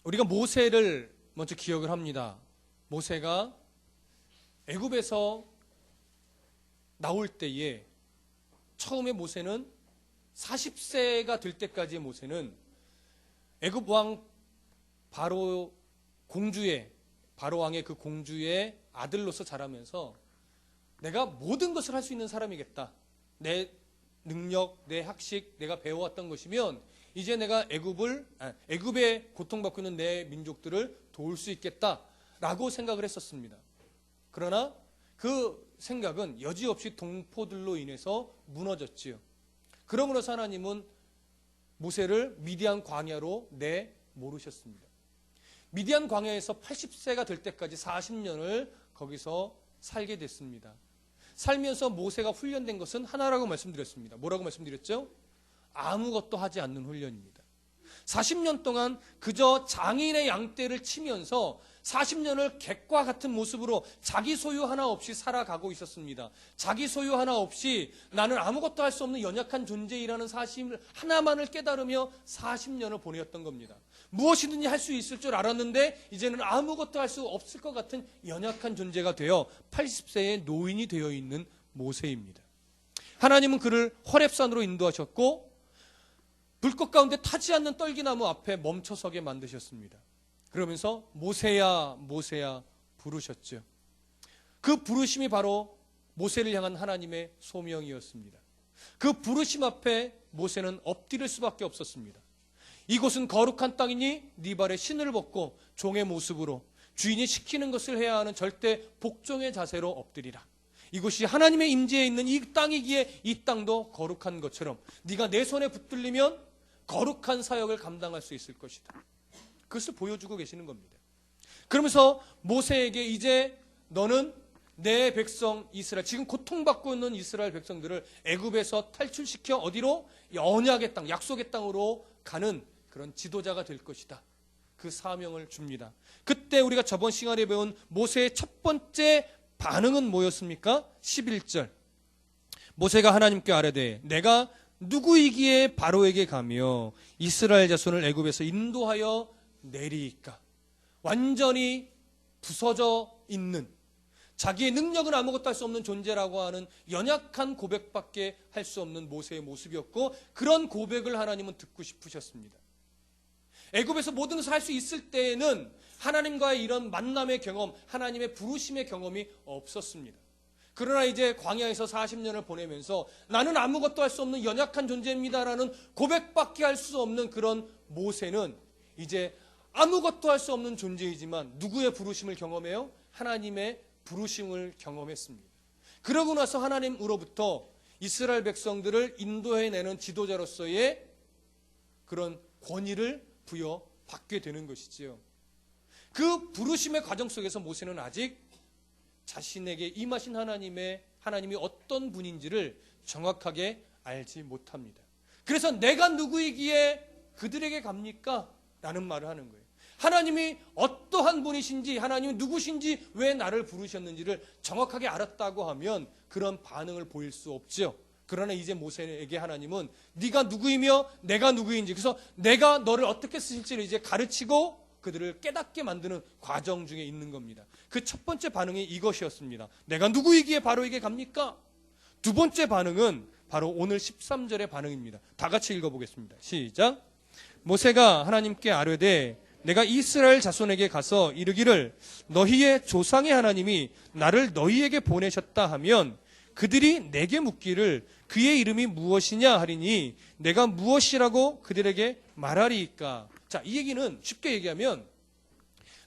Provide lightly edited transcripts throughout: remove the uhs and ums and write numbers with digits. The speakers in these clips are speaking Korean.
우리가 모세를 먼저 기억을 합니다. 모세가 애굽에서 나올 때에 처음에 모세는 40세가 될 때까지의 모세는 애굽 왕 바로 왕의 그 공주의 아들로서 자라면서 내가 모든 것을 할 수 있는 사람이겠다. 내 능력, 내 학식, 내가 배워왔던 것이면 이제 내가 애굽에 고통받고 있는 내 민족들을 도울 수 있겠다라고 생각을 했었습니다. 그러나 그 생각은 여지없이 동포들로 인해서 무너졌지요. 그러므로서 하나님은 모세를 미디안 광야로 내모르셨습니다. 미디안 광야에서 80세가 될 때까지 40년을 거기서 살게 됐습니다. 살면서 모세가 훈련된 것은 하나라고 말씀드렸습니다. 뭐라고 말씀드렸죠? 아무것도 하지 않는 훈련입니다. 40년 동안 그저 장인의 양떼를 치면서 40년을 객과 같은 모습으로 자기 소유 하나 없이 살아가고 있었습니다. 자기 소유 하나 없이 나는 아무것도 할 수 없는 연약한 존재이라는 사실 하나만을 깨달으며 40년을 보내었던 겁니다. 무엇이든지 할 수 있을 줄 알았는데 이제는 아무것도 할 수 없을 것 같은 연약한 존재가 되어 80세의 노인이 되어 있는 모세입니다. 하나님은 그를 호렙산으로 인도하셨고 불꽃 가운데 타지 않는 떨기나무 앞에 멈춰서게 만드셨습니다. 그러면서 모세야 모세야 부르셨죠. 그 부르심이 바로 모세를 향한 하나님의 소명이었습니다. 그 부르심 앞에 모세는 엎드릴 수밖에 없었습니다. 이곳은 거룩한 땅이니 네 발에 신을 벗고 종의 모습으로 주인이 시키는 것을 해야 하는 절대 복종의 자세로 엎드리라. 이곳이 하나님의 임재에 있는 이 땅이기에 이 땅도 거룩한 것처럼 네가 내 손에 붙들리면 거룩한 사역을 감당할 수 있을 것이다. 그것을 보여주고 계시는 겁니다. 그러면서 모세에게 이제 너는 내 백성 이스라엘, 지금 고통받고 있는 이스라엘 백성들을 애굽에서 탈출시켜 어디로? 언약의 땅, 약속의 땅으로 가는 그런 지도자가 될 것이다. 그 사명을 줍니다. 그때 우리가 저번 시간에 배운 모세의 첫 번째 반응은 뭐였습니까? 11절. 모세가 하나님께 아뢰되 내가 누구이기에 바로에게 가며 이스라엘 자손을 애굽에서 인도하여 내리이까. 완전히 부서져 있는, 자기의 능력은 아무것도 할 수 없는 존재라고 하는 연약한 고백밖에 할 수 없는 모세의 모습이었고, 그런 고백을 하나님은 듣고 싶으셨습니다. 애굽에서 모든 것을 할 수 있을 때에는 하나님과의 이런 만남의 경험, 하나님의 부르심의 경험이 없었습니다. 그러나 이제 광야에서 40년을 보내면서 나는 아무것도 할 수 없는 연약한 존재입니다라는 고백밖에 할 수 없는 그런 모세는 이제 아무것도 할 수 없는 존재이지만 누구의 부르심을 경험해요? 하나님의 부르심을 경험했습니다. 그러고 나서 하나님으로부터 이스라엘 백성들을 인도해내는 지도자로서의 그런 권위를 부여받게 되는 것이지요. 그 부르심의 과정 속에서 모세는 아직 자신에게 임하신 하나님이 어떤 분인지를 정확하게 알지 못합니다. 그래서 내가 누구이기에 그들에게 갑니까? 라는 말을 하는 거예요. 하나님이 어떠한 분이신지, 하나님이 누구신지, 왜 나를 부르셨는지를 정확하게 알았다고 하면 그런 반응을 보일 수 없죠. 그러나 이제 모세에게 하나님은 네가 누구이며 내가 누구인지, 그래서 내가 너를 어떻게 쓰실지를 이제 가르치고 그들을 깨닫게 만드는 과정 중에 있는 겁니다. 그 첫 번째 반응이 이것이었습니다. 내가 누구이기에 바로에게 갑니까? 두 번째 반응은 바로 오늘 13절의 반응입니다. 다 같이 읽어보겠습니다. 시작. 모세가 하나님께 아뢰되 내가 이스라엘 자손에게 가서 이르기를 너희의 조상의 하나님이 나를 너희에게 보내셨다 하면 그들이 내게 묻기를 그의 이름이 무엇이냐 하리니 내가 무엇이라고 그들에게 말하리이까. 자, 이 얘기는 쉽게 얘기하면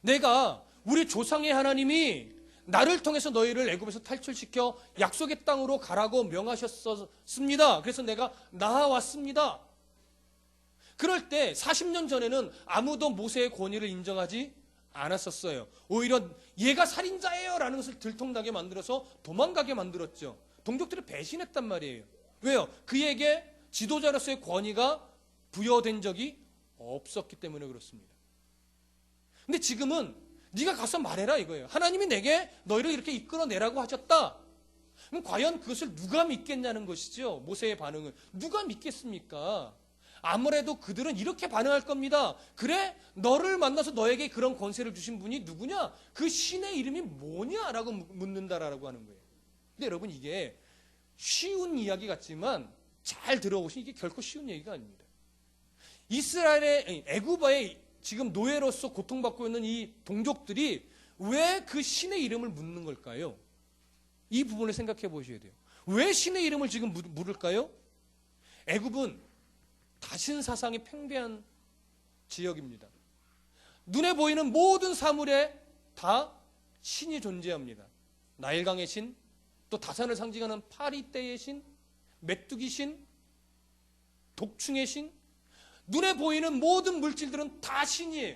내가 우리 조상의 하나님이 나를 통해서 너희를 애굽에서 탈출시켜 약속의 땅으로 가라고 명하셨습니다. 그래서 내가 나아왔습니다. 그럴 때 40년 전에는 아무도 모세의 권위를 인정하지 않았었어요. 오히려 얘가 살인자예요 라는 것을 들통나게 만들어서 도망가게 만들었죠. 동족들이 배신했단 말이에요. 왜요? 그에게 지도자로서의 권위가 부여된 적이 없었기 때문에 그렇습니다. 근데 지금은 네가 가서 말해라 이거예요. 하나님이 내게 너희를 이렇게 이끌어내라고 하셨다. 그럼 과연 그것을 누가 믿겠냐는 것이죠. 모세의 반응은 누가 믿겠습니까? 아무래도 그들은 이렇게 반응할 겁니다. 그래? 너를 만나서 너에게 그런 권세를 주신 분이 누구냐? 그 신의 이름이 뭐냐라고 묻는다라고 하는 거예요. 근데 여러분, 이게 쉬운 이야기 같지만 잘 들어보시면 이게 결코 쉬운 얘기가 아닙니다. 이스라엘의 애굽의 지금 노예로서 고통받고 있는 이 동족들이 왜 그 신의 이름을 묻는 걸까요? 이 부분을 생각해 보셔야 돼요. 왜 신의 이름을 지금 물을까요? 애굽은 다신 사상이 팽배한 지역입니다. 눈에 보이는 모든 사물에 다 신이 존재합니다. 나일강의 신, 또 다산을 상징하는 파리떼의 신, 메뚜기 신, 독충의 신, 눈에 보이는 모든 물질들은 다 신이에요.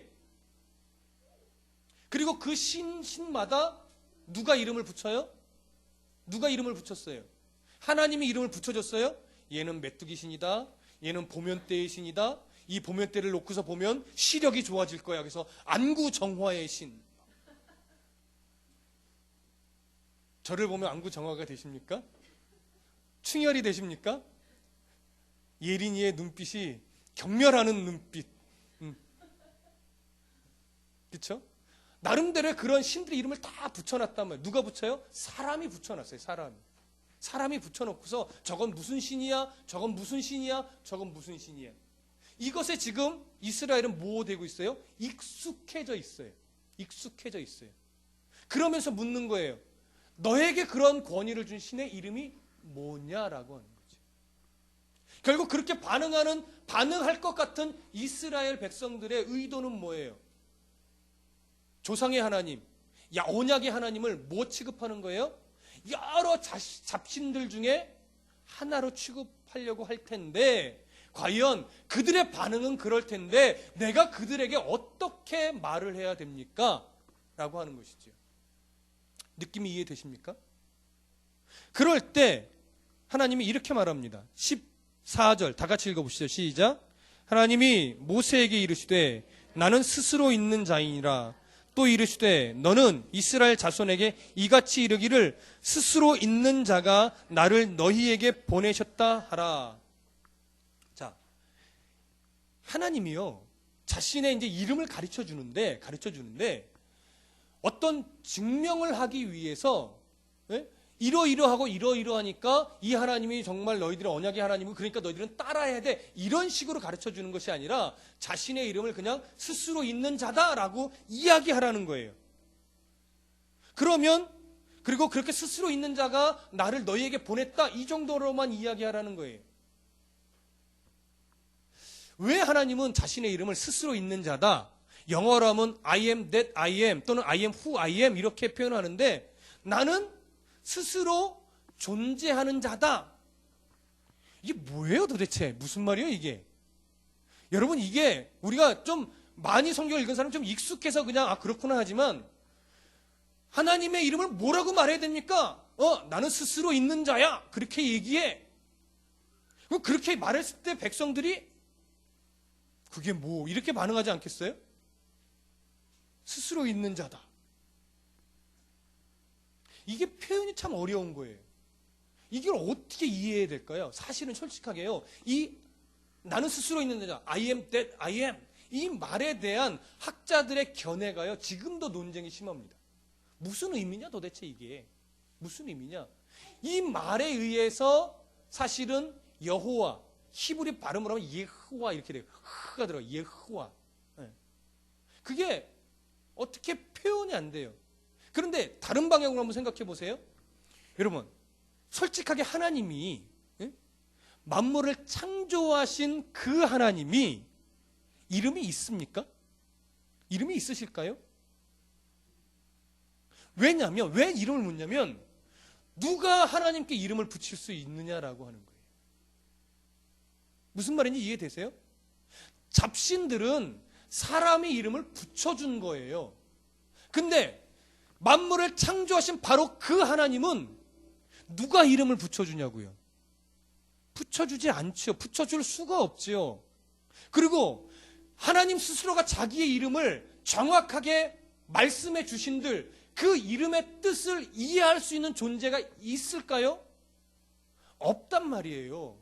그리고 그 신마다 누가 이름을 붙여요? 누가 이름을 붙였어요? 하나님이 이름을 붙여줬어요? 얘는 메뚜기 신이다. 얘는 보면대의 신이다. 이 보면대를 놓고서 보면 시력이 좋아질 거야. 그래서 안구정화의 신. 저를 보면 안구정화가 되십니까? 충혈이 되십니까? 예린이의 눈빛이 경멸하는 눈빛. 그렇죠? 나름대로의 그런 신들의 이름을 다 붙여놨단 말이에요. 누가 붙여요? 사람이 붙여놨어요. 사람이 붙여놓고서 저건 무슨 신이야? 저건 무슨 신이야? 저건 무슨 신이야? 이것에 지금 이스라엘은 뭐 되고 있어요? 익숙해져 있어요. 그러면서 묻는 거예요. 너에게 그런 권위를 준 신의 이름이 뭐냐라고 하는 거죠. 결국 그렇게 반응할 것 같은 이스라엘 백성들의 의도는 뭐예요? 조상의 하나님, 언약의 하나님을 뭐 취급하는 거예요? 여러 잡신들 중에 하나로 취급하려고 할 텐데, 과연 그들의 반응은 그럴 텐데 내가 그들에게 어떻게 말을 해야 됩니까? 라고 하는 것이죠. 느낌이 이해되십니까? 그럴 때 하나님이 이렇게 말합니다. 14절 다 같이 읽어보시죠. 시작. 하나님이 모세에게 이르시되 나는 스스로 있는 자이니라. 또 이르시되 너는 이스라엘 자손에게 이같이 이르기를 스스로 있는 자가 나를 너희에게 보내셨다 하라. 자, 하나님이요 자신의 이제 이름을 가르쳐 주는데 어떤 증명을 하기 위해서 이러이러하고 이러이러하니까 이 하나님이 정말 너희들의 언약의 하나님이고 그러니까 너희들은 따라해야 돼. 이런 식으로 가르쳐 주는 것이 아니라 자신의 이름을 그냥 스스로 있는 자다라고 이야기하라는 거예요. 그리고 그렇게 스스로 있는 자가 나를 너희에게 보냈다. 이 정도로만 이야기하라는 거예요. 왜 하나님은 자신의 이름을 스스로 있는 자다? 영어로 하면 I am that I am 또는 I am who I am 이렇게 표현하는데 나는 스스로 존재하는 자다. 이게 뭐예요 도대체? 무슨 말이에요 이게? 여러분 이게 우리가 좀 많이 성경을 읽은 사람 좀 익숙해서 그냥 그렇구나 하지만 하나님의 이름을 뭐라고 말해야 됩니까? 나는 스스로 있는 자야. 그렇게 얘기해. 그렇게 말했을 때 백성들이 그게 뭐 이렇게 반응하지 않겠어요? 스스로 있는 자다. 이게 표현이 참 어려운 거예요. 이걸 어떻게 이해해야 될까요? 사실은 솔직하게요. 나는 스스로 있는 자, I am that I am. 이 말에 대한 학자들의 견해가요. 지금도 논쟁이 심합니다. 무슨 의미냐 도대체 이게. 무슨 의미냐. 이 말에 의해서 사실은 여호와, 히브리 발음으로 하면 예호와 이렇게 돼요. 흐가 들어가요. 예호와. 그게 어떻게 표현이 안 돼요. 그런데 다른 방향으로 한번 생각해 보세요. 여러분, 솔직하게 하나님이 만물을 창조하신 그 하나님이 이름이 있습니까? 이름이 있으실까요? 왜냐하면 왜 이름을 묻냐면 누가 하나님께 이름을 붙일 수 있느냐라고 하는 거예요. 무슨 말인지 이해되세요? 잡신들은 사람의 이름을 붙여준 거예요. 근데 만물을 창조하신 바로 그 하나님은 누가 이름을 붙여주냐고요? 붙여주지 않죠. 붙여줄 수가 없죠. 그리고 하나님 스스로가 자기의 이름을 정확하게 말씀해 주신들 그 이름의 뜻을 이해할 수 있는 존재가 있을까요? 없단 말이에요.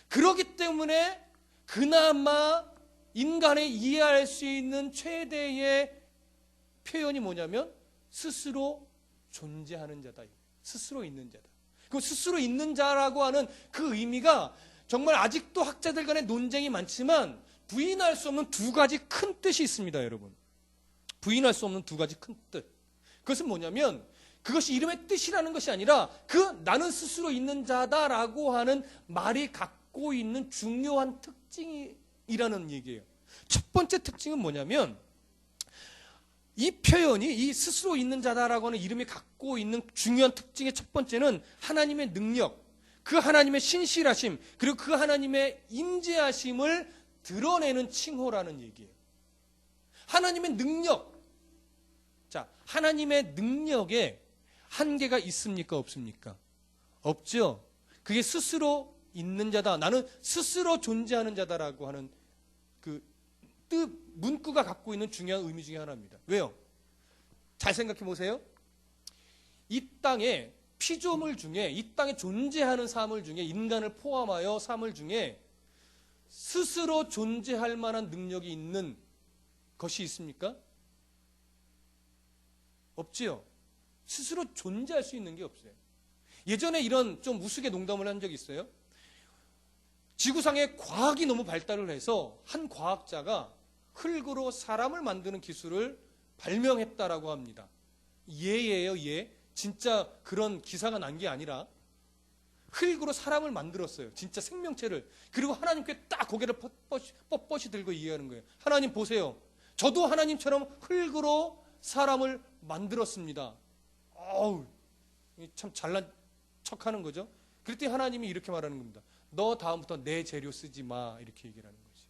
그렇기 때문에 그나마 인간이 이해할 수 있는 최대의 표현이 뭐냐면 스스로 존재하는 자다. 스스로 있는 자다. 그 스스로 있는 자라고 하는 그 의미가 정말 아직도 학자들 간의 논쟁이 많지만 부인할 수 없는 두 가지 큰 뜻이 있습니다, 여러분. 부인할 수 없는 두 가지 큰 뜻. 그것은 뭐냐면 그것이 이름의 뜻이라는 것이 아니라 그 나는 스스로 있는 자다라고 하는 말이 갖고 있는 중요한 특징이라는 얘기예요. 첫 번째 특징은 뭐냐면 이 표현이 이 스스로 있는 자다라고 하는 이름이 갖고 있는 중요한 특징의 첫 번째는 하나님의 능력, 그 하나님의 신실하심, 그리고 그 하나님의 임재하심을 드러내는 칭호라는 얘기예요. 하나님의 능력. 자, 하나님의 능력에 한계가 있습니까? 없습니까? 없죠. 그게 스스로 있는 자다. 나는 스스로 존재하는 자다라고 하는 그 뜻, 문구가 갖고 있는 중요한 의미 중에 하나입니다. 왜요? 잘 생각해 보세요. 이 땅에 피조물 중에, 이 땅에 존재하는 사물 중에, 인간을 포함하여 사물 중에 스스로 존재할 만한 능력이 있는 것이 있습니까? 없지요. 스스로 존재할 수 있는 게 없어요. 예전에 이런 좀 우스개 농담을 한 적이 있어요. 지구상에 과학이 너무 발달을 해서 한 과학자가 흙으로 사람을 만드는 기술을 발명했다라고 합니다. 예예요, 예. 진짜 그런 기사가 난 게 아니라 흙으로 사람을 만들었어요. 진짜 생명체를. 그리고 하나님께 딱 고개를 뻣뻣이 들고 얘기하는 거예요. 하나님 보세요. 저도 하나님처럼 흙으로 사람을 만들었습니다. 어우, 참 잘난 척하는 거죠. 그랬더니 하나님이 이렇게 말하는 겁니다. 너 다음부터 내 재료 쓰지 마. 이렇게 얘기를 하는 거지.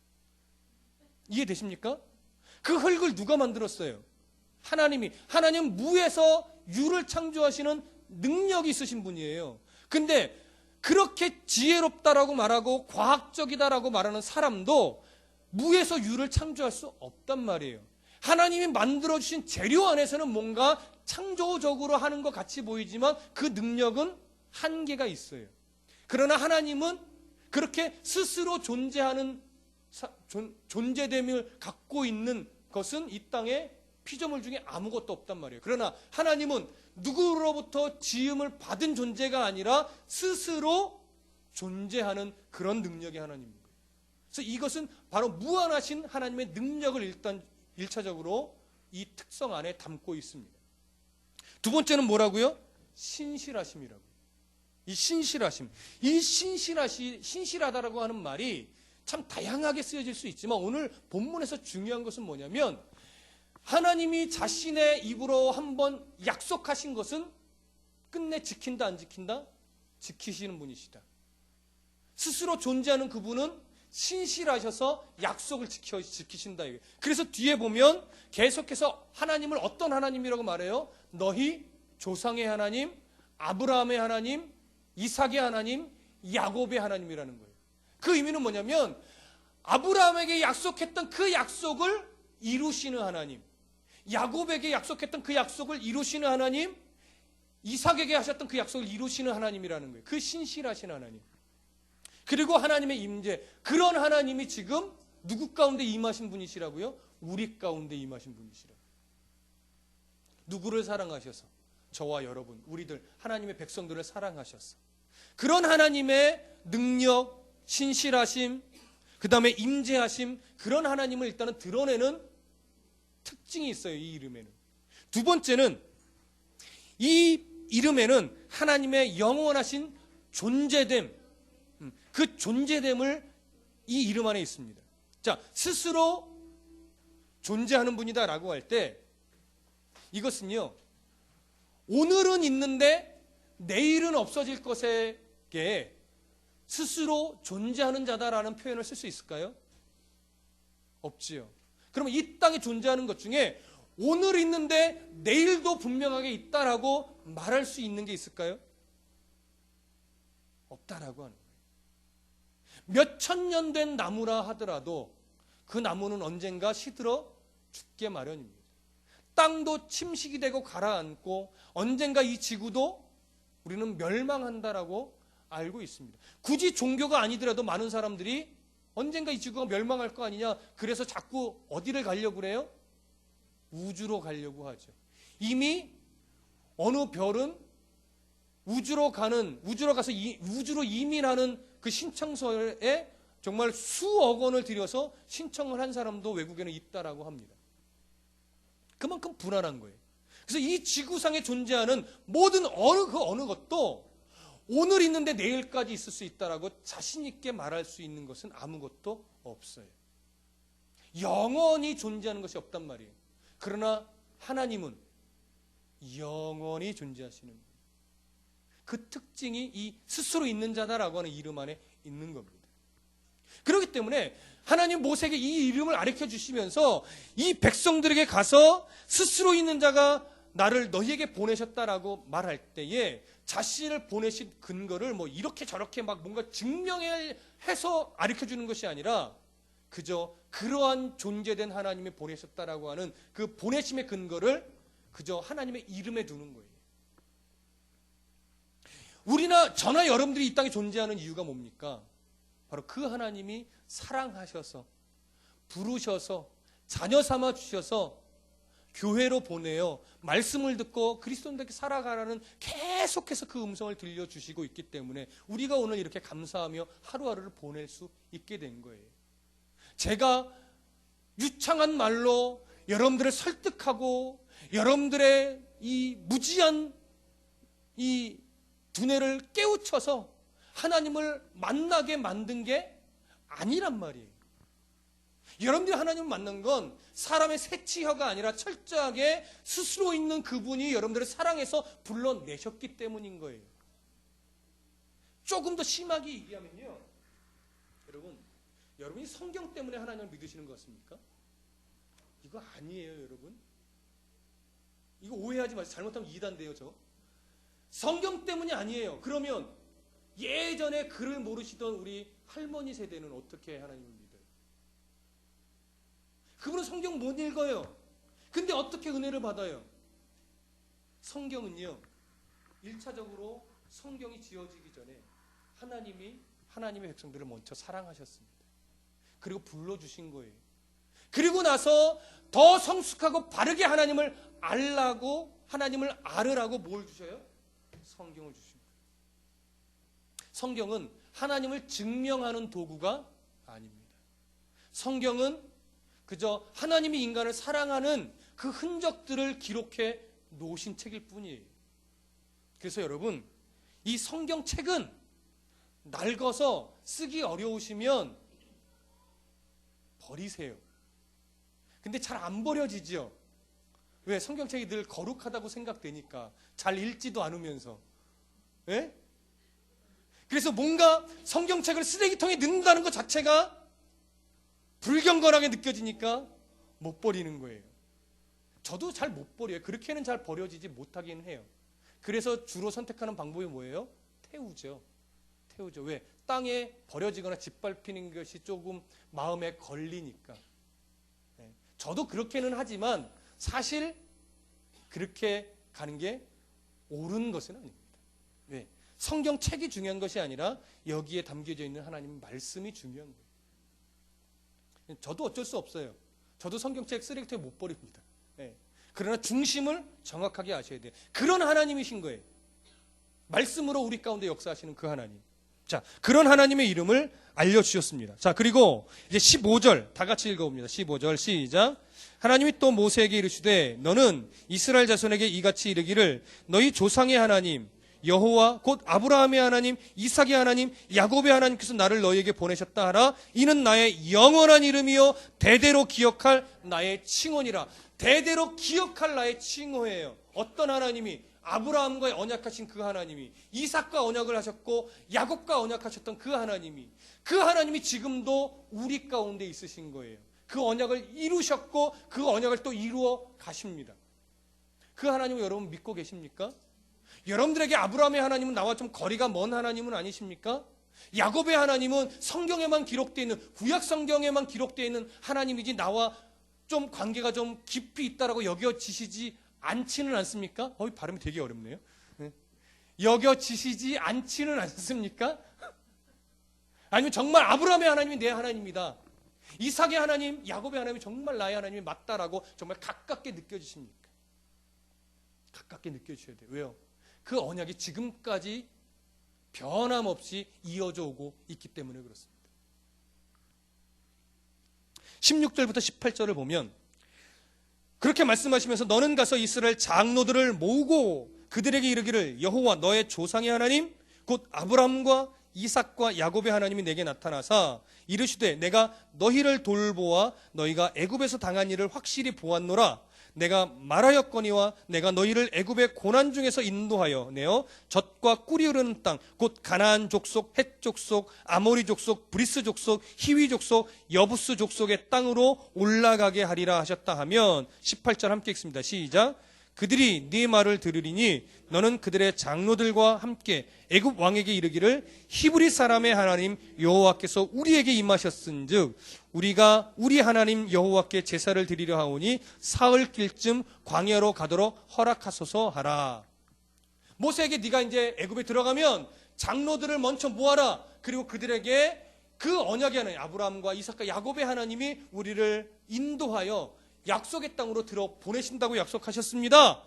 이해되십니까? 그 흙을 누가 만들었어요? 하나님이. 하나님은 무에서 유를 창조하시는 능력이 있으신 분이에요. 근데 그렇게 지혜롭다라고 말하고 과학적이다라고 말하는 사람도 무에서 유를 창조할 수 없단 말이에요. 하나님이 만들어주신 재료 안에서는 뭔가 창조적으로 하는 것 같이 보이지만 그 능력은 한계가 있어요. 그러나 하나님은 그렇게 스스로 존재하는 존재됨을 갖고 있는 것은 이 땅에 피조물 중에 아무것도 없단 말이에요. 그러나 하나님은 누구로부터 지음을 받은 존재가 아니라 스스로 존재하는 그런 능력의 하나님인 거예요. 그래서 이것은 바로 무한하신 하나님의 능력을 일단 1차적으로 이 특성 안에 담고 있습니다. 두 번째는 뭐라고요? 신실하심이라고. 이 신실하심. 이 신실하다라고 하는 말이 참 다양하게 쓰여질 수 있지만 오늘 본문에서 중요한 것은 뭐냐면 하나님이 자신의 입으로 한번 약속하신 것은 끝내 지킨다 안 지킨다? 지키시는 분이시다. 스스로 존재하는 그분은 신실하셔서 약속을 지키신다. 그래서 뒤에 보면 계속해서 하나님을 어떤 하나님이라고 말해요? 너희 조상의 하나님, 아브라함의 하나님, 이삭의 하나님, 야곱의 하나님이라는 거예요. 그 의미는 뭐냐면 아브라함에게 약속했던 그 약속을 이루시는 하나님, 야곱에게 약속했던 그 약속을 이루시는 하나님, 이삭에게 하셨던 그 약속을 이루시는 하나님이라는 거예요. 그 신실하신 하나님. 그리고 하나님의 임재, 그런 하나님이 지금 누구 가운데 임하신 분이시라고요? 우리 가운데 임하신 분이시라고요. 누구를 사랑하셔서? 저와 여러분, 우리들 하나님의 백성들을 사랑하셔서 그런 하나님의 능력, 신실하심, 그 다음에 임재하심, 그런 하나님을 일단은 드러내는 특징이 있어요. 이 이름에는. 두 번째는 이 이름에는 하나님의 영원하신 존재됨, 그 존재됨을 이 이름 안에 있습니다. 자, 스스로 존재하는 분이다라고 할 때 이것은요, 오늘은 있는데 내일은 없어질 것에게 스스로 존재하는 자다라는 표현을 쓸 수 있을까요? 없지요. 그러면 이 땅에 존재하는 것 중에 오늘 있는데 내일도 분명하게 있다라고 말할 수 있는 게 있을까요? 없다라고 하는 거예요. 몇천 년 된 나무라 하더라도 그 나무는 언젠가 시들어 죽게 마련입니다. 땅도 침식이 되고 가라앉고 언젠가 이 지구도 우리는 멸망한다라고 알고 있습니다. 굳이 종교가 아니더라도 많은 사람들이 언젠가 이 지구가 멸망할 거 아니냐. 그래서 자꾸 어디를 가려고 그래요? 우주로 가려고 하죠. 이미 어느 별은 우주로 가서 우주로 이민하는 그 신청서에 정말 수억 원을 들여서 신청을 한 사람도 외국에는 있다라고 합니다. 그만큼 불안한 거예요. 그래서 이 지구상에 존재하는 모든 어느 것도 오늘 있는데 내일까지 있을 수 있다라고 자신 있게 말할 수 있는 것은 아무것도 없어요. 영원히 존재하는 것이 없단 말이에요. 그러나 하나님은 영원히 존재하시는 거예요. 그 특징이 이 스스로 있는 자다라고 하는 이름 안에 있는 겁니다. 그렇기 때문에 하나님 모세에게 이 이름을 가르쳐 주시면서 이 백성들에게 가서 스스로 있는 자가 나를 너희에게 보내셨다라고 말할 때에 자신을 보내신 근거를 뭐 이렇게 저렇게 막 뭔가 증명해서 가르쳐 주는 것이 아니라 그저 그러한 존재된 하나님이 보내셨다라고 하는 그 보내심의 근거를 그저 하나님의 이름에 두는 거예요. 저나 여러분들이 이 땅에 존재하는 이유가 뭡니까? 바로 그 하나님이 사랑하셔서 부르셔서 자녀 삼아 주셔서 교회로 보내어 말씀을 듣고 그리스도인들에게 살아가라는 계속해서 그 음성을 들려주시고 있기 때문에 우리가 오늘 이렇게 감사하며 하루하루를 보낼 수 있게 된 거예요. 제가 유창한 말로 여러분들을 설득하고 여러분들의 이 무지한 이 두뇌를 깨우쳐서 하나님을 만나게 만든 게 아니란 말이에요. 여러분들이 하나님을 만난 건 사람의 새치혀가 아니라 철저하게 스스로 있는 그분이 여러분들을 사랑해서 불러내셨기 때문인 거예요. 조금 더 심하게 얘기하면요, 여러분이 성경 때문에 하나님을 믿으시는 것 같습니까? 이거 아니에요, 여러분. 이거 오해하지 마세요. 잘못하면 이단돼요, 저. 성경 때문이 아니에요. 그러면 예전에 글을 모르시던 우리 할머니 세대는 어떻게 하나님을 믿어요? 그분은 성경 못 읽어요. 근데 어떻게 은혜를 받아요? 성경은요, 1차적으로 성경이 지어지기 전에 하나님의 백성들을 먼저 사랑하셨습니다. 그리고 불러주신 거예요. 그리고 나서 더 성숙하고 바르게 하나님을 알라고, 하나님을 알으라고 뭘 주셔요? 성경을 주신 거예요. 성경은 하나님을 증명하는 도구가 아닙니다. 성경은 그저 하나님이 인간을 사랑하는 그 흔적들을 기록해 놓으신 책일 뿐이에요. 그래서 여러분, 이 성경책은 낡아서 쓰기 어려우시면 버리세요. 근데 잘 안 버려지죠. 왜? 성경책이 늘 거룩하다고 생각되니까. 잘 읽지도 않으면서. 예? 그래서 뭔가 성경책을 쓰레기통에 넣는다는 것 자체가 불경건하게 느껴지니까 못 버리는 거예요. 저도 잘 못 버려요. 그렇게는 잘 버려지지 못하긴 해요. 그래서 주로 선택하는 방법이 뭐예요? 태우죠. 왜? 땅에 버려지거나 짓밟히는 것이 조금 마음에 걸리니까. 저도 그렇게는 하지만 사실 그렇게 가는 게 옳은 것은 아닙니다. 왜? 성경책이 중요한 것이 아니라 여기에 담겨져 있는 하나님의 말씀이 중요한 거예요. 저도 어쩔 수 없어요. 저도 성경책 쓰레기통에 못 버립니다. 그러나 중심을 정확하게 아셔야 돼요. 그런 하나님이신 거예요. 말씀으로 우리 가운데 역사하시는 그 하나님. 자, 그런 하나님의 이름을 알려주셨습니다. 자, 그리고 이제 15절 다 같이 읽어봅니다. 15절 시작. 하나님이 또 모세에게 이르시되 너는 이스라엘 자손에게 이같이 이르기를 너희 조상의 하나님 여호와 곧 아브라함의 하나님 이삭의 하나님 야곱의 하나님께서 나를 너희에게 보내셨다 하라. 이는 나의 영원한 이름이요 대대로 기억할 나의 칭호니라. 대대로 기억할 나의 칭호예요. 어떤 하나님이? 아브라함과 언약하신 그 하나님이, 이삭과 언약을 하셨고 야곱과 언약하셨던 그 하나님이 지금도 우리 가운데 있으신 거예요. 그 언약을 이루셨고 그 언약을 또 이루어 가십니다. 그 하나님을 여러분 믿고 계십니까? 여러분들에게 아브라함의 하나님은 나와 좀 거리가 먼 하나님은 아니십니까? 야곱의 하나님은 성경에만 기록되어 있는, 구약 성경에만 기록되어 있는 하나님이지 나와 좀 관계가 좀 깊이 있다라고 여겨지시지 않지는 않습니까? 발음이 되게 어렵네요. 여겨지시지 않지는 않습니까? 아니면 정말 아브라함의 하나님이 내 하나님이다, 이삭의 하나님, 야곱의 하나님이 정말 나의 하나님이 맞다라고 정말 가깝게 느껴지십니까? 가깝게 느껴지셔야 돼요. 왜요? 그 언약이 지금까지 변함없이 이어져 오고 있기 때문에 그렇습니다. 16절부터 18절을 보면 그렇게 말씀하시면서 너는 가서 이스라엘 장로들을 모으고 그들에게 이르기를 여호와 너의 조상의 하나님 곧 아브라함과 이삭과 야곱의 하나님이 내게 나타나사 이르시되 내가 너희를 돌보아 너희가 애굽에서 당한 일을 확실히 보았노라. 내가 말하였거니와 내가 너희를 애굽의 고난 중에서 인도하여 내어 젖과 꿀이 흐르는 땅 곧 가나안 족속, 헷 족속, 아모리 족속, 브리스 족속, 히위 족속, 여부스 족속의 땅으로 올라가게 하리라 하셨다 하면 18절 함께 읽습니다. 시작. 그들이 네 말을 들으리니 너는 그들의 장로들과 함께 애굽 왕에게 이르기를 히브리 사람의 하나님 여호와께서 우리에게 임하셨은즉 우리가 우리 하나님 여호와께 제사를 드리려 하오니 사흘길쯤 광야로 가도록 허락하소서 하라. 모세에게 네가 이제 애굽에 들어가면 장로들을 먼저 모아라. 그리고 그들에게 그 언약의 하나님 아브라함과 이삭과 야곱의 하나님이 우리를 인도하여 약속의 땅으로 들어 보내신다고 약속하셨습니다.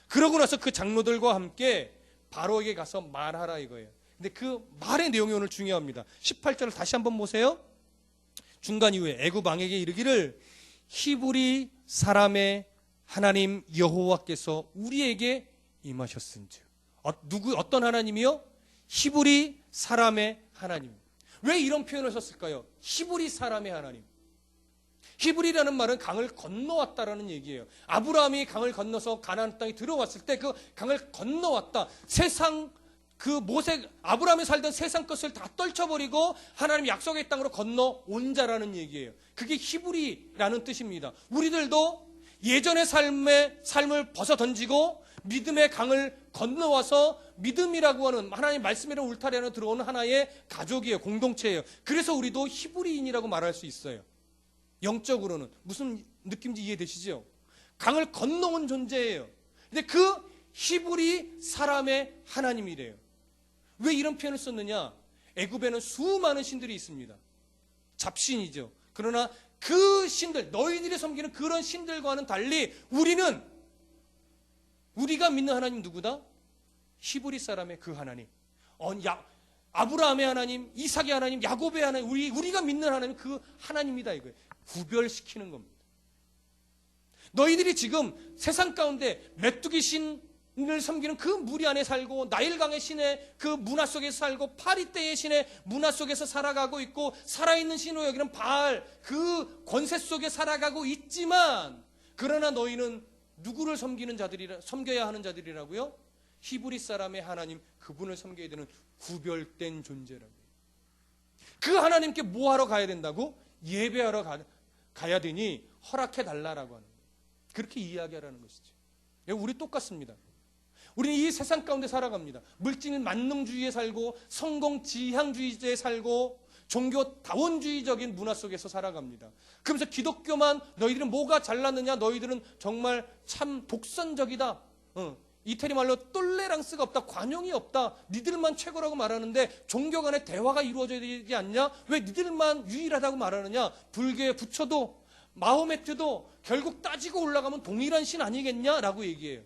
그러고 나서 그 장로들과 함께 바로에게 가서 말하라 이거예요. 근데 그 말의 내용이 오늘 중요합니다. 18절을 다시 한번 보세요. 중간 이후에 애굽 왕에게 이르기를 히브리 사람의 하나님 여호와께서 우리에게 임하셨은즉. 어떤 하나님이요? 히브리 사람의 하나님. 왜 이런 표현을 썼을까요? 히브리 사람의 하나님. 히브리라는 말은 강을 건너왔다라는 얘기예요. 아브라함이 강을 건너서 가나안 땅에 들어왔을 때 그 강을 건너왔다. 세상 아브라함이 살던 세상 것을 다 떨쳐버리고 하나님 약속의 땅으로 건너온 자라는 얘기예요. 그게 히브리라는 뜻입니다. 우리들도 예전의 삶을 벗어 던지고 믿음의 강을 건너와서 믿음이라고 하는 하나님 말씀이라는 울타리 안에 들어오는 하나의 가족이에요. 공동체예요. 그래서 우리도 히브리인이라고 말할 수 있어요. 영적으로는 무슨 느낌인지 이해되시죠? 강을 건너온 존재예요. 근데 그 히브리 사람의 하나님이래요. 왜 이런 표현을 썼느냐? 애굽에는 수많은 신들이 있습니다. 잡신이죠. 그러나 그 신들, 너희들이 섬기는 그런 신들과는 달리 우리가 믿는 하나님 누구다? 히브리 사람의 그 하나님. 아브라함의 하나님, 이삭의 하나님, 야곱의 하나님, 우리가 믿는 하나님 그 하나님이다 이거예요. 구별시키는 겁니다. 너희들이 지금 세상 가운데 메뚜기 신을 섬기는 그 무리 안에 살고 나일강의 신의 그 문화 속에서 살고 파리떼의 신의 문화 속에서 살아가고 있고 살아있는 신으로 여기는 바알 그 권세 속에 살아가고 있지만 그러나 너희는 누구를 섬겨야 하는 자들이라고요? 히브리 사람의 하나님 그분을 섬겨야 되는 구별된 존재라고요. 그 하나님께 뭐하러 가야 된다고? 예배하러 가야 되니 허락해 달라라고 하는 거예요. 그렇게 이야기하라는 것이죠. 우리 똑같습니다. 우리는 이 세상 가운데 살아갑니다. 물질 만능주의에 살고 성공 지향주의에 살고 종교다원주의적인 문화 속에서 살아갑니다. 그러면서 기독교만 너희들은 뭐가 잘났느냐? 너희들은 정말 참 독선적이다. 이태리 말로 똘레랑스가 없다. 관용이 없다. 니들만 최고라고 말하는데 종교 간의 대화가 이루어져야 되지 않냐? 왜 니들만 유일하다고 말하느냐? 불교의 부처도 마호메트도 결국 따지고 올라가면 동일한 신 아니겠냐라고 얘기해요.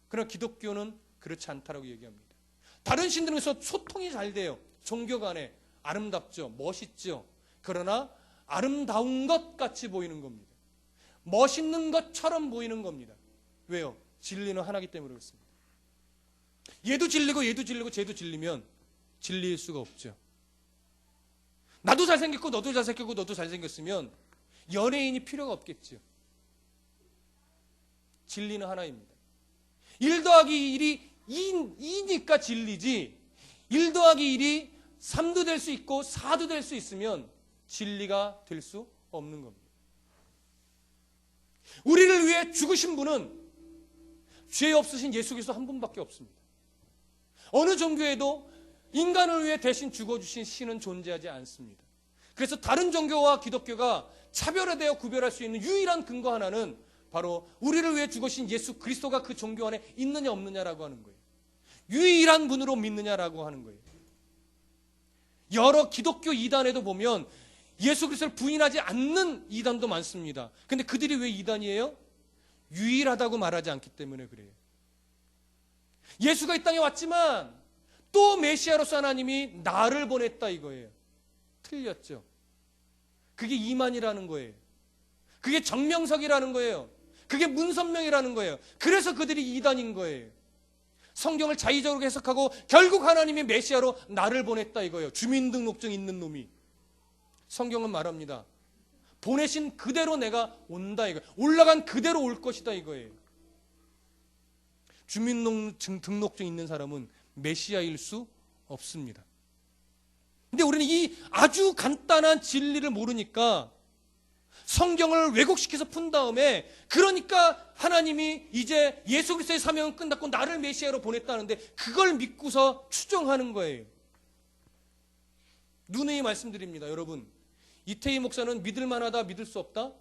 그러나 기독교는 그렇지 않다라고 얘기합니다. 다른 신들에서 소통이 잘 돼요. 종교 간에 아름답죠. 멋있죠. 그러나 아름다운 것 같이 보이는 겁니다. 멋있는 것처럼 보이는 겁니다. 왜요? 진리는 하나이기 때문에 그렇습니다. 얘도 진리고 쟤도 진리면 진리일 수가 없죠. 나도 잘생겼고 너도 잘생겼고 너도 잘생겼으면 연예인이 필요가 없겠죠. 진리는 하나입니다. 1 더하기 1이 2니까 진리지 1 더하기 1이 3도 될 수 있고 4도 될 수 있으면 진리가 될 수 없는 겁니다. 우리를 위해 죽으신 분은 죄 없으신 예수 그리스도 한 분밖에 없습니다. 어느 종교에도 인간을 위해 대신 죽어주신 신은 존재하지 않습니다. 그래서 다른 종교와 기독교가 차별화되어 구별할 수 있는 유일한 근거 하나는 바로 우리를 위해 죽으신 예수 그리스도가 그 종교 안에 있느냐 없느냐라고 하는 거예요. 유일한 분으로 믿느냐라고 하는 거예요. 여러 기독교 이단에도 보면 예수 그리스도를 부인하지 않는 이단도 많습니다. 근데 그들이 왜 이단이에요? 유일하다고 말하지 않기 때문에 그래요. 예수가 이 땅에 왔지만 또 메시아로서 하나님이 나를 보냈다 이거예요. 틀렸죠. 그게 이만이라는 거예요. 그게 정명석이라는 거예요. 그게 문선명이라는 거예요. 그래서 그들이 이단인 거예요. 성경을 자의적으로 해석하고 결국 하나님이 메시아로 나를 보냈다 이거예요. 주민등록증 있는 놈이. 성경은 말합니다. 보내신 그대로 내가 온다 이거예요. 올라간 그대로 올 것이다 이거예요. 주민등록증 있는 사람은 메시아일 수 없습니다. 근데 우리는 이 아주 간단한 진리를 모르니까 성경을 왜곡시켜서 푼 다음에 그러니까 하나님이 이제 예수 그리스도의 사명은 끝났고 나를 메시아로 보냈다는데 그걸 믿고서 추정하는 거예요. 누누이 말씀드립니다. 여러분, 이태희 목사는 믿을 만하다, 믿을 수 없다?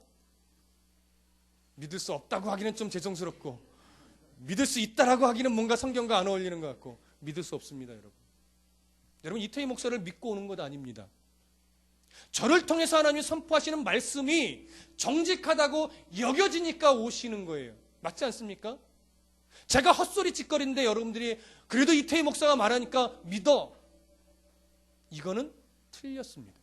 믿을 수 없다고 하기는 좀 죄송스럽고 믿을 수 있다라고 하기는 뭔가 성경과 안 어울리는 것 같고 믿을 수 없습니다. 여러분 이태희 목사를 믿고 오는 것 아닙니다. 저를 통해서 하나님이 선포하시는 말씀이 정직하다고 여겨지니까 오시는 거예요. 맞지 않습니까? 제가 헛소리 짓거리는데 여러분들이 그래도 이태희 목사가 말하니까 믿어. 이거는 틀렸습니다.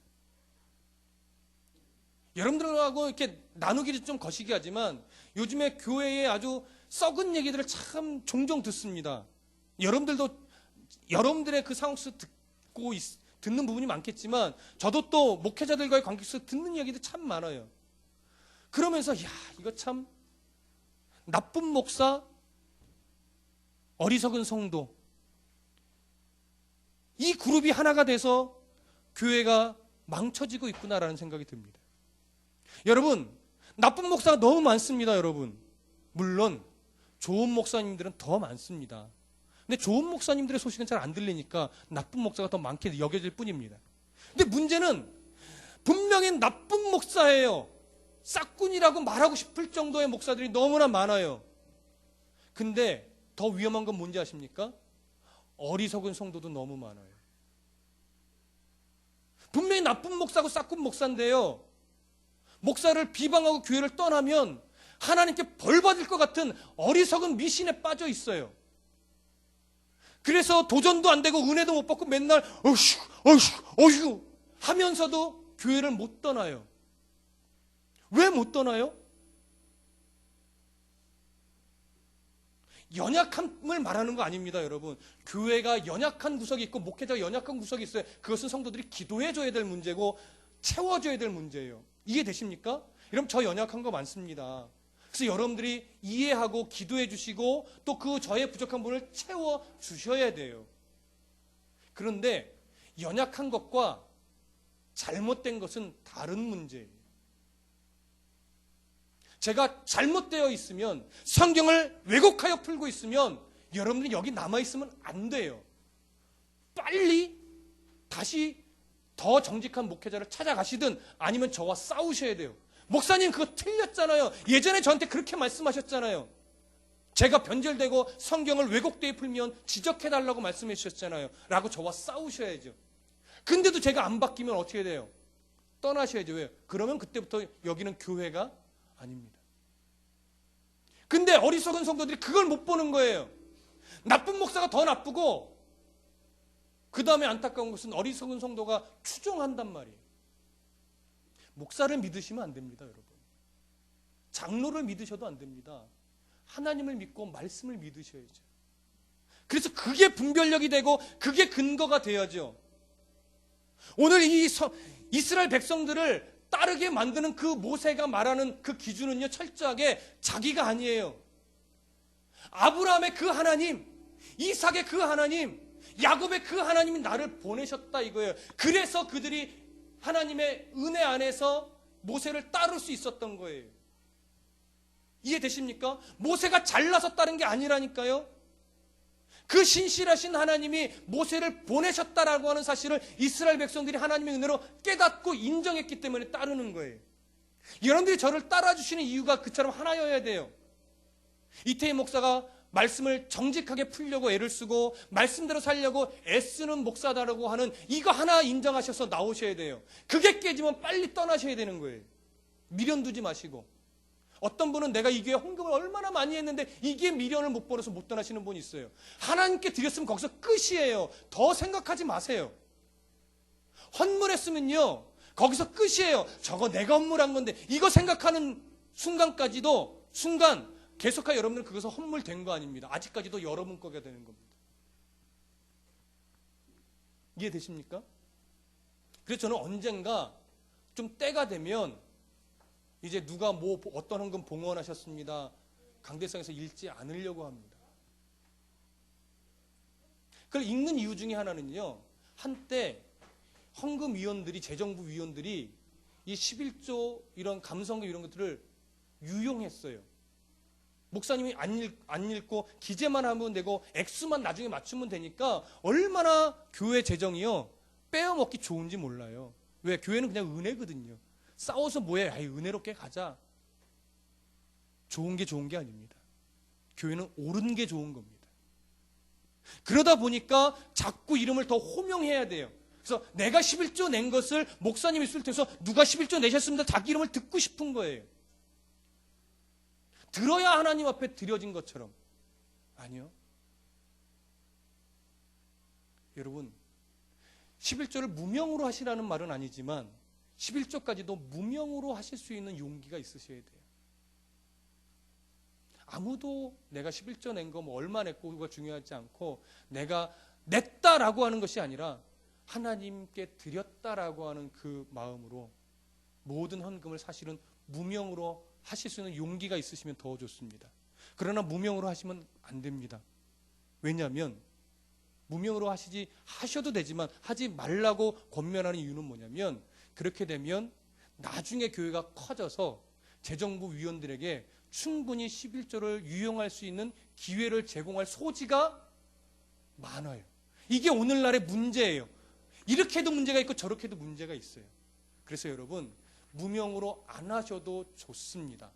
여러분들하고 이렇게 나누기를 좀 거시기 하지만 요즘에 교회에 아주 썩은 얘기들을 참 종종 듣습니다. 여러분들도 여러분들의 그 상황 속에서 듣는 부분이 많겠지만 저도 또 목회자들과의 관계 속에서 듣는 얘기도 참 많아요. 그러면서 이거 참 나쁜 목사, 어리석은 성도 이 그룹이 하나가 돼서 교회가 망쳐지고 있구나라는 생각이 듭니다. 여러분 나쁜 목사가 너무 많습니다. 여러분 물론 좋은 목사님들은 더 많습니다. 근데 좋은 목사님들의 소식은 잘 안 들리니까 나쁜 목사가 더 많게 여겨질 뿐입니다. 근데 문제는 분명히 나쁜 목사예요. 싹군이라고 말하고 싶을 정도의 목사들이 너무나 많아요. 근데 더 위험한 건 뭔지 아십니까? 어리석은 성도도 너무 많아요. 분명히 나쁜 목사고 싹군 목사인데요. 목사를 비방하고 교회를 떠나면 하나님께 벌 받을 것 같은 어리석은 미신에 빠져 있어요. 그래서 도전도 안 되고 은혜도 못 받고 맨날 어휴 하면서도 교회를 못 떠나요. 왜 못 떠나요? 연약함을 말하는 거 아닙니다, 여러분. 교회가 연약한 구석이 있고 목회자가 연약한 구석이 있어요. 그것은 성도들이 기도해줘야 될 문제고 채워줘야 될 문제예요. 이해되십니까? 여러분 저 연약한 거 많습니다. 그래서 여러분들이 이해하고 기도해 주시고 또 그 저의 부족한 부분을 채워 주셔야 돼요. 그런데 연약한 것과 잘못된 것은 다른 문제예요. 제가 잘못되어 있으면 성경을 왜곡하여 풀고 있으면 여러분들이 여기 남아있으면 안 돼요. 빨리 다시 더 정직한 목회자를 찾아가시든 아니면 저와 싸우셔야 돼요. 목사님 그거 틀렸잖아요. 예전에 저한테 그렇게 말씀하셨잖아요. 제가 변절되고 성경을 왜곡되게 풀면 지적해달라고 말씀해 주셨잖아요. 라고 저와 싸우셔야죠. 근데도 제가 안 바뀌면 어떻게 돼요? 떠나셔야죠. 왜요? 그러면 그때부터 여기는 교회가 아닙니다. 근데 어리석은 성도들이 그걸 못 보는 거예요. 나쁜 목사가 더 나쁘고 그 다음에 안타까운 것은 어리석은 성도가 추종한단 말이에요. 목사를 믿으시면 안 됩니다, 여러분. 장로를 믿으셔도 안 됩니다. 하나님을 믿고 말씀을 믿으셔야죠. 그래서 그게 분별력이 되고 그게 근거가 돼야죠. 오늘 이 이스라엘 백성들을 따르게 만드는 그 모세가 말하는 그 기준은요, 철저하게 자기가 아니에요. 아브라함의 그 하나님, 이삭의 그 하나님, 야곱의 그 하나님이 나를 보내셨다 이거예요. 그래서 그들이 하나님의 은혜 안에서 모세를 따를 수 있었던 거예요. 이해되십니까? 모세가 잘나서 따른 게 아니라니까요. 그 신실하신 하나님이 모세를 보내셨다라고 하는 사실을 이스라엘 백성들이 하나님의 은혜로 깨닫고 인정했기 때문에 따르는 거예요. 여러분들이 저를 따라주시는 이유가 그처럼 하나여야 돼요. 이태희 목사가 말씀을 정직하게 풀려고 애를 쓰고 말씀대로 살려고 애쓰는 목사다라고 하는 이거 하나 인정하셔서 나오셔야 돼요. 그게 깨지면 빨리 떠나셔야 되는 거예요. 미련 두지 마시고. 어떤 분은 내가 이 교회 헌금을 얼마나 많이 했는데 이게 미련을 못 벌어서 못 떠나시는 분이 있어요. 하나님께 드렸으면 거기서 끝이에요. 더 생각하지 마세요. 헌물했으면요 거기서 끝이에요. 저거 내가 헌물한 건데 이거 생각하는 순간까지도 계속하여 여러분들 그것은 헌물된 거 아닙니다. 아직까지도 여러분 거가 되는 겁니다. 이해되십니까? 그래서 저는 언젠가 좀 때가 되면 이제 누가 뭐 어떤 헌금 봉헌하셨습니다. 강대상에서 읽지 않으려고 합니다. 그걸 읽는 이유 중에 하나는요. 한때 헌금위원들이 재정부 위원들이 이 11조 이런 감성금 이런 것들을 유용했어요. 목사님이 안 읽고 기재만 하면 되고 액수만 나중에 맞추면 되니까 얼마나 교회 재정이요 빼어먹기 좋은지 몰라요. 왜? 교회는 그냥 은혜거든요. 싸워서 뭐해? 아이, 은혜롭게 가자. 좋은 게 아닙니다. 교회는 옳은 게 좋은 겁니다. 그러다 보니까 자꾸 이름을 더 호명해야 돼요. 그래서 내가 11조 낸 것을 목사님이 있을 때서 누가 11조 내셨습니다. 자기 이름을 듣고 싶은 거예요. 들어야 하나님 앞에 드려진 것처럼. 아니요. 여러분 11조를 무명으로 하시라는 말은 아니지만 11조까지도 무명으로 하실 수 있는 용기가 있으셔야 돼요. 아무도 내가 11조 낸 거 뭐 얼마 냈고 그거 중요하지 않고 내가 냈다라고 하는 것이 아니라 하나님께 드렸다라고 하는 그 마음으로 모든 헌금을 사실은 무명으로 하실 수 있는 용기가 있으시면 더 좋습니다. 그러나 무명으로 하시면 안 됩니다. 왜냐하면 무명으로 하셔도 되지만 하지 말라고 권면하는 이유는 뭐냐면 그렇게 되면 나중에 교회가 커져서 재정부 위원들에게 충분히 11조를 유용할 수 있는 기회를 제공할 소지가 많아요. 이게 오늘날의 문제예요. 이렇게도 문제가 있고 저렇게도 문제가 있어요. 그래서 여러분 무명으로 안 하셔도 좋습니다.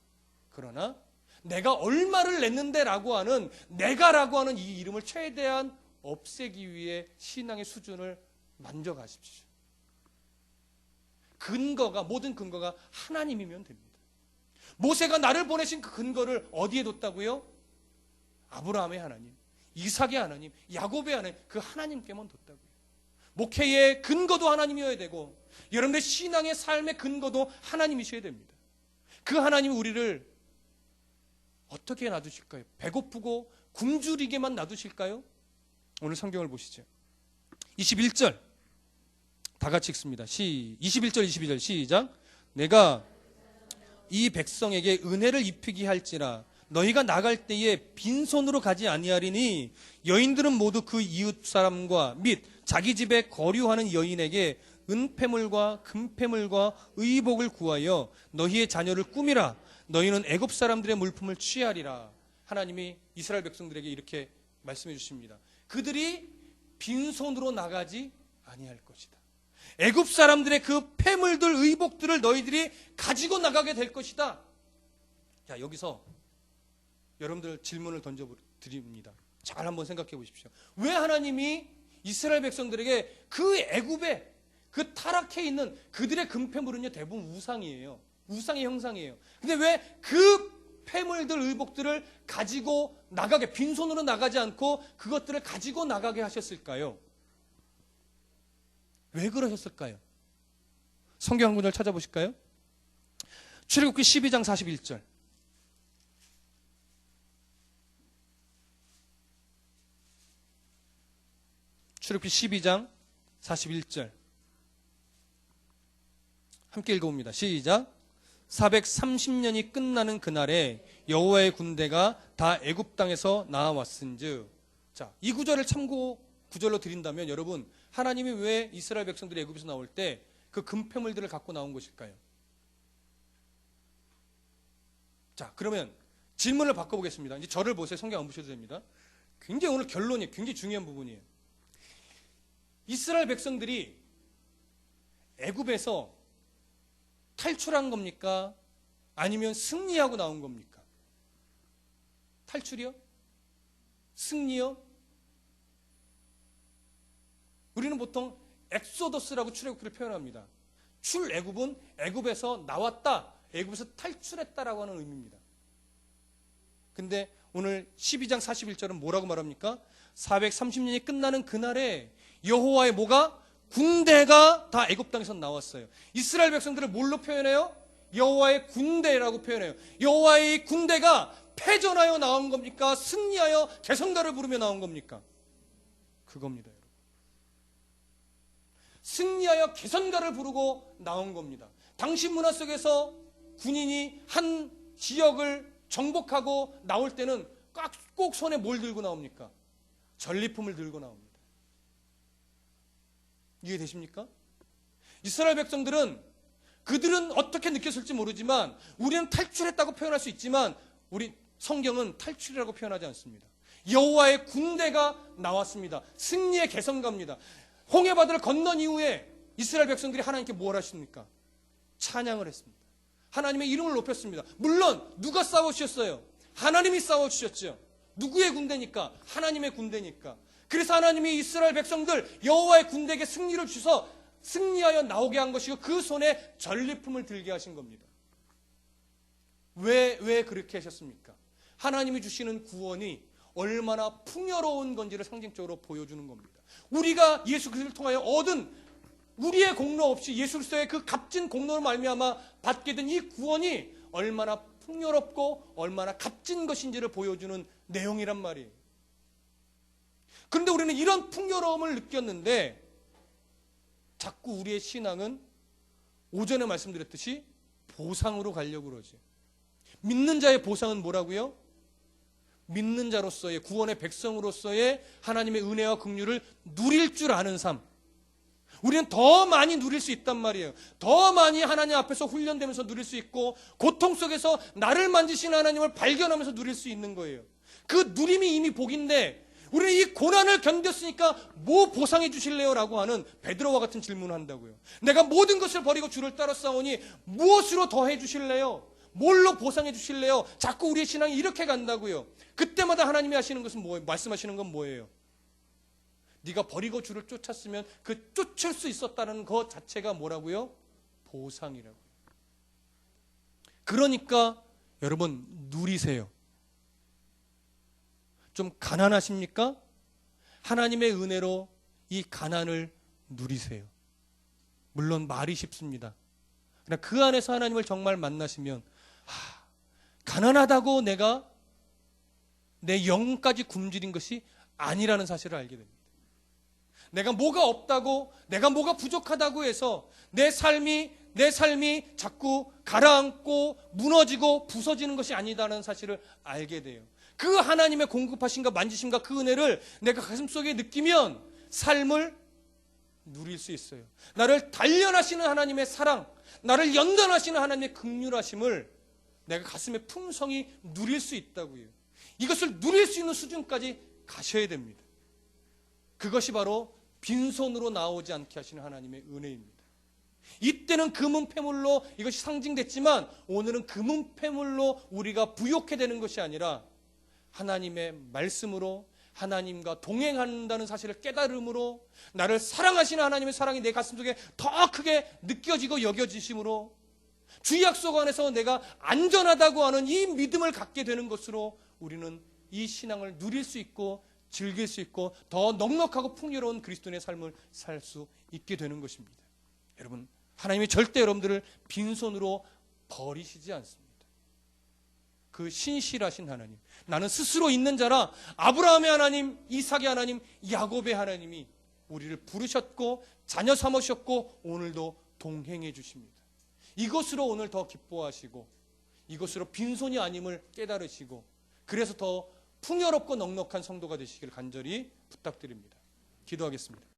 그러나 내가 얼마를 냈는데 라고 하는 내가라고 하는 이 이름을 최대한 없애기 위해 신앙의 수준을 만져가십시오. 모든 근거가 하나님이면 됩니다. 모세가 나를 보내신 그 근거를 어디에 뒀다고요? 아브라함의 하나님, 이삭의 하나님, 야곱의 하나님, 그 하나님께만 뒀다고요. 목회의 근거도 하나님이어야 되고 여러분의 신앙의 삶의 근거도 하나님이셔야 됩니다. 그 하나님이 우리를 어떻게 놔두실까요? 배고프고 굶주리게만 놔두실까요? 오늘 성경을 보시죠. 21절 다 같이 읽습니다. 21절 22절 시작. 내가 이 백성에게 은혜를 입히게 할지라 너희가 나갈 때에 빈손으로 가지 아니하리니 여인들은 모두 그 이웃 사람과 및 자기 집에 거류하는 여인에게 은폐물과 금폐물과 의복을 구하여 너희의 자녀를 꾸미라. 너희는 애굽 사람들의 물품을 취하리라. 하나님이 이스라엘 백성들에게 이렇게 말씀해 주십니다. 그들이 빈손으로 나가지 아니할 것이다. 애굽 사람들의 그 폐물들, 의복들을 너희들이 가지고 나가게 될 것이다. 자, 여기서 여러분들 질문을 던져드립니다. 잘 한번 생각해 보십시오. 왜 하나님이 이스라엘 백성들에게 그 애굽에 그 타락해 있는 그들의 금폐물은요 대부분 우상이에요. 우상의 형상이에요. 근데 왜 그 폐물들, 의복들을 가지고 나가게, 빈손으로 나가지 않고 그것들을 가지고 나가게 하셨을까요? 왜 그러셨을까요? 성경 한 구절 찾아보실까요? 출애굽기 12장 41절. 출애굽기 12장 41절. 함께 읽어봅니다. 시작. 430년이 끝나는 그날에 여호와의 군대가 다 애굽 땅에서 나와왔은즉. 자, 이 구절을 참고 구절로 드린다면 여러분, 하나님이 왜 이스라엘 백성들이 애굽에서 나올 때 그 금폐물들을 갖고 나온 것일까요? 자, 그러면 질문을 바꿔보겠습니다. 이제 저를 보세요. 성경 안 보셔도 됩니다. 굉장히 오늘 결론이 굉장히 중요한 부분이에요. 이스라엘 백성들이 애굽에서 탈출한 겁니까? 아니면 승리하고 나온 겁니까? 탈출이요? 승리요? 우리는 보통 엑소더스라고 출애굽기를 표현합니다. 출애굽은 애굽에서 나왔다, 애굽에서 탈출했다라고 하는 의미입니다. 근데 오늘 12장 41절은 뭐라고 말합니까? 430년이 끝나는 그날에 여호와의 뭐가? 군대가 다 애굽 땅에서 나왔어요. 이스라엘 백성들을 뭘로 표현해요? 여호와의 군대라고 표현해요. 여호와의 군대가 패전하여 나온 겁니까? 승리하여 개성가를 부르며 나온 겁니까? 그겁니다, 여러분. 승리하여 개성가를 부르고 나온 겁니다. 당시 문화 속에서 군인이 한 지역을 정복하고 나올 때는 꼭 손에 뭘 들고 나옵니까? 전리품을 들고 나옵니다. 이해되십니까? 이스라엘 백성들은 그들은 어떻게 느꼈을지 모르지만 우리는 탈출했다고 표현할 수 있지만 우리 성경은 탈출이라고 표현하지 않습니다. 여호와의 군대가 나왔습니다. 승리의 개성가입니다. 홍해바다를 건넌 이후에 이스라엘 백성들이 하나님께 뭘 하십니까? 찬양을 했습니다. 하나님의 이름을 높였습니다. 물론 누가 싸워주셨어요? 하나님이 싸워주셨죠. 누구의 군대니까? 하나님의 군대니까. 그래서 하나님이 이스라엘 백성들 여호와의 군대에게 승리를 주셔서 승리하여 나오게 한 것이고 그 손에 전리품을 들게 하신 겁니다. 왜 그렇게 하셨습니까? 하나님이 주시는 구원이 얼마나 풍요로운 건지를 상징적으로 보여주는 겁니다. 우리가 예수 그리스도를 통하여 얻은 우리의 공로 없이 예수 그리스도의 그 값진 공로를 말미암아 받게 된 이 구원이 얼마나 풍요롭고 얼마나 값진 것인지를 보여주는 내용이란 말이에요. 그런데 우리는 이런 풍요로움을 느꼈는데 자꾸 우리의 신앙은 오전에 말씀드렸듯이 보상으로 가려고 그러지. 믿는 자의 보상은 뭐라고요? 믿는 자로서의 구원의 백성으로서의 하나님의 은혜와 긍휼을 누릴 줄 아는 삶. 우리는 더 많이 누릴 수 있단 말이에요. 더 많이 하나님 앞에서 훈련되면서 누릴 수 있고 고통 속에서 나를 만지시는 하나님을 발견하면서 누릴 수 있는 거예요. 그 누림이 이미 복인데 우리는 이 고난을 견뎠으니까 뭐 보상해 주실래요? 라고 하는 베드로와 같은 질문을 한다고요. 내가 모든 것을 버리고 주를 따라 싸우니 무엇으로 더해 주실래요? 뭘로 보상해 주실래요? 자꾸 우리의 신앙이 이렇게 간다고요. 그때마다 하나님이 하시는 것은 뭐예요? 말씀하시는 건 뭐예요? 네가 버리고 주를 쫓았으면 그 쫓을 수 있었다는 것 자체가 뭐라고요? 보상이라고요. 그러니까 여러분 누리세요. 좀 가난하십니까? 하나님의 은혜로 이 가난을 누리세요. 물론 말이 쉽습니다. 그러나 그 안에서 하나님을 정말 만나시면 가난하다고 내가 내 영까지 굶주린 것이 아니라는 사실을 알게 됩니다. 내가 뭐가 없다고, 내가 뭐가 부족하다고 해서 내 삶이 자꾸 가라앉고 무너지고 부서지는 것이 아니다라는 사실을 알게 돼요. 그 하나님의 공급하심과 만지심과 그 은혜를 내가 가슴속에 느끼면 삶을 누릴 수 있어요. 나를 단련하시는 하나님의 사랑, 나를 연단하시는 하나님의 긍휼하심을 내가 가슴에 풍성히 누릴 수 있다고요. 이것을 누릴 수 있는 수준까지 가셔야 됩니다. 그것이 바로 빈손으로 나오지 않게 하시는 하나님의 은혜입니다. 이때는 금은 패물로 이것이 상징됐지만 오늘은 금은 패물로 우리가 부욕해 되는 것이 아니라 하나님의 말씀으로 하나님과 동행한다는 사실을 깨달음으로 나를 사랑하시는 하나님의 사랑이 내 가슴속에 더 크게 느껴지고 여겨지심으로 주의 약속 안에서 내가 안전하다고 하는 이 믿음을 갖게 되는 것으로 우리는 이 신앙을 누릴 수 있고 즐길 수 있고 더 넉넉하고 풍요로운 그리스도인의 삶을 살 수 있게 되는 것입니다. 여러분, 하나님이 절대 여러분들을 빈손으로 버리시지 않습니다. 그 신실하신 하나님, 나는 스스로 있는 자라 아브라함의 하나님, 이삭의 하나님, 야곱의 하나님이 우리를 부르셨고 자녀 삼으셨고 오늘도 동행해 주십니다. 이것으로 오늘 더 기뻐하시고 이것으로 빈손이 아님을 깨달으시고 그래서 더 풍요롭고 넉넉한 성도가 되시길 간절히 부탁드립니다. 기도하겠습니다.